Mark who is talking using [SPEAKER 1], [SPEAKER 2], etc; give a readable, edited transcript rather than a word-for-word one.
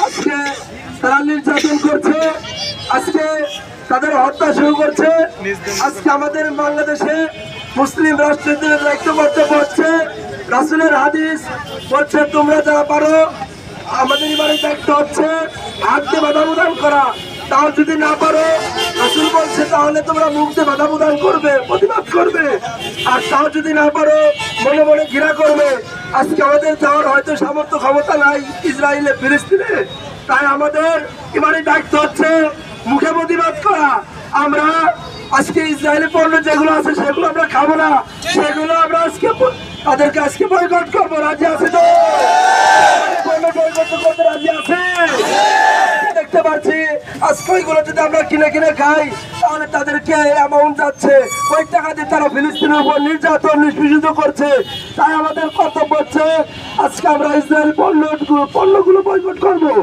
[SPEAKER 1] আজকে তারা নির্যাতন করছে, আজকে তাদের হত্যা শুরু করছে। আজকে আমাদের বাংলাদেশে মুসলিম রাষ্ট্রদের দায়িত্ব কর্তব্য হচ্ছে রাসূলের হাদিস বলছে তোমরা যারা পারো আমাদের ইমানের দায়িত্ব হচ্ছে হাত দিয়ে বাধা প্রদান করা। তাও যদি না পারো রাসূল বলছে তাহলে তোমরা মুখ দিয়ে বাধা প্রদান করবে, প্রতিবাদ করবে। আর তাও যদি না পারো মনে মনে ঘৃণা করবে। আজকে আমাদের যাওয়ার হয়তো সামর্থ্য ক্ষমতা নাই ইসরায়েলে ফিলিস্তিনে, তাই আমাদের ইমানের দায়িত্ব হচ্ছে মুখে প্রতিবাদ করা। আমরা আজকে ইসরায়েলি পণ্য যেগুলো আছে সেগুলো আমরা খাবো না, সেগুলো আমরা আজকে তাদেরকে আজকে বয়কট করবো। রাজি আছে তো? পণ্য বয়কট করতে রাজি আছে? দেখতে পাচ্ছি আজকে ওইগুলো যদি আমরা কিনে কিনে খাই তাহলে তাদেরকে অ্যামাউন্ট যাচ্ছে, ওই টাকা দিয়ে তারা ফিলিস্তিনের উপর নির্যাতন নিষ্পেষিত করছে। তাই আমাদের কর্তব্য হচ্ছে আজকে আমরা ইসরায়েল পণ্যগুলো বয়কট করবো।